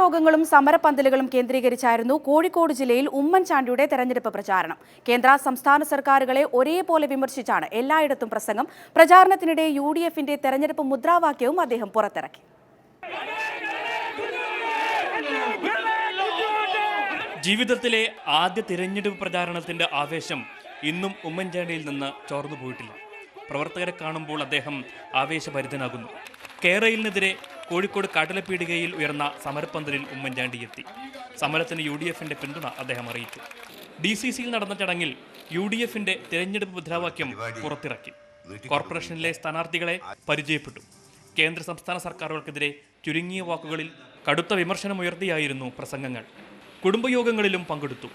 കുടുംബയോഗങ്ങളും സമരപന്തലുകളും കേന്ദ്രീകരിച്ചായിരുന്നു കോഴിക്കോട് ജില്ലയിൽ ഉമ്മൻചാണ്ടിയുടെ തെരഞ്ഞെടുപ്പ് പ്രചാരണം. കേന്ദ്ര സംസ്ഥാന സർക്കാരുകളെ ഒരേപോലെ വിമർശിച്ചാണ് എല്ലായിടത്തും പ്രസംഗം. പ്രചാരണത്തിനിടെ UDFന്റെ തെരഞ്ഞെടുപ്പ് മുദ്രാവാക്യവും അദ്ദേഹം പുറത്തിറക്കി. ജീവിതത്തിലെ ആദ്യ തിരഞ്ഞെടുപ്പ് പ്രചാരണത്തിന്റെ ആവേശം ഇന്നും ഉമ്മൻചാണ്ടിയിൽ നിന്ന് ചോർന്നു പോയിട്ടില്ല. പ്രവർത്തകരെ കാണുമ്പോൾ അദ്ദേഹം ആവേശഭരിതനാകുന്നു. കേരളിനെതിരെ കോഴിക്കോട് കാട്ടലപ്പീടികയിൽ ഉയർന്ന സമരപ്പന്തലിൽ ഉമ്മൻചാണ്ടി എത്തി. സമരത്തിന് UDFന്റെ പിന്തുണ അദ്ദേഹം അറിയിച്ചു. DCCയിൽ നടന്ന ചടങ്ങിൽ UDFന്റെ തിരഞ്ഞെടുപ്പ് മുദ്രാവാക്യം പുറത്തിറക്കി. കോർപ്പറേഷനിലെ സ്ഥാനാർത്ഥികളെ പരിചയപ്പെട്ടു. കേന്ദ്ര സംസ്ഥാന സർക്കാരുകൾക്കെതിരെ ചുരുങ്ങിയ വാക്കുകളിൽ കടുത്ത വിമർശനമുയർത്തിയായിരുന്നു പ്രസംഗങ്ങൾ. കുടുംബയോഗങ്ങളിലും പങ്കെടുത്തു.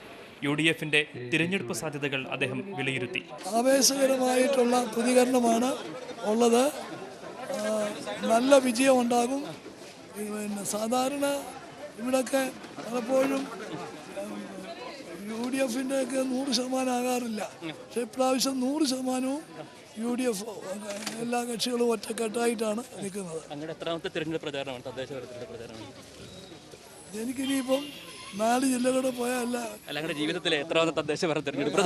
UDFന്റെ തിരഞ്ഞെടുപ്പ് സാധ്യതകൾ അദ്ദേഹം വിലയിരുത്തി. ആവേശകരമായിട്ടുള്ള പ്രതികരണമാണ് ഉള്ളത്. നല്ല വിജയമുണ്ടാകും. പിന്നെ സാധാരണ ഇവിടെയൊക്കെ പലപ്പോഴും UDFന്റെ ഒക്കെ 100% ആകാറില്ല. പക്ഷെ ഇപ്രാവശ്യം 100%വും UDF എല്ലാ കക്ഷികളും ഒറ്റക്കെട്ടായിട്ടാണ് നിൽക്കുന്നത്. എനിക്കിനിയിപ്പം 4 ജില്ലകളിൽ പോയല്ല ജീവിതത്തിലെ എത്രാമത്തെ തദ്ദേശഭരണ തെരഞ്ഞെടുപ്പ്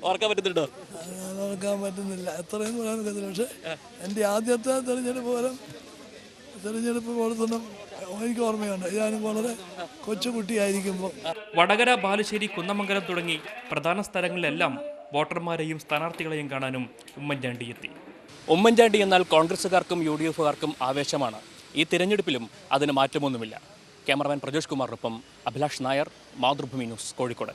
ഓർക്കാൻ പറ്റുന്നുണ്ടോ? ഓർക്കാൻ പറ്റുന്നില്ല, എത്രയും പറയാൻ പറ്റുന്നില്ല. പക്ഷെ എൻ്റെ ആദ്യത്തെ തെരഞ്ഞെടുപ്പ് പ്രവർത്തനം എനിക്ക് ഓർമ്മയുണ്ട്. ഞാനും വളരെ കൊച്ചുകുട്ടിയായിരിക്കുമ്പോൾ വടകര, ബാലുശ്ശേരി, കുന്നമംഗലം തുടങ്ങി പ്രധാന സ്ഥലങ്ങളിലെല്ലാം വോട്ടർമാരെയും സ്ഥാനാർത്ഥികളെയും കാണാനും ഉമ്മൻചാണ്ടി എത്തി. ഉമ്മൻചാണ്ടി എന്നാൽ കോൺഗ്രസുകാർക്കും UDFകാർക്കും ആവേശമാണ്. ഈ തിരഞ്ഞെടുപ്പിലും അതിന് മാറ്റമൊന്നുമില്ല. ക്യാമറമാൻ പ്രജോഷ് കുമാറിനൊപ്പം അഭിലാഷ് നായർ, മാതൃഭൂമി ന്യൂസ്, കോഴിക്കോട്.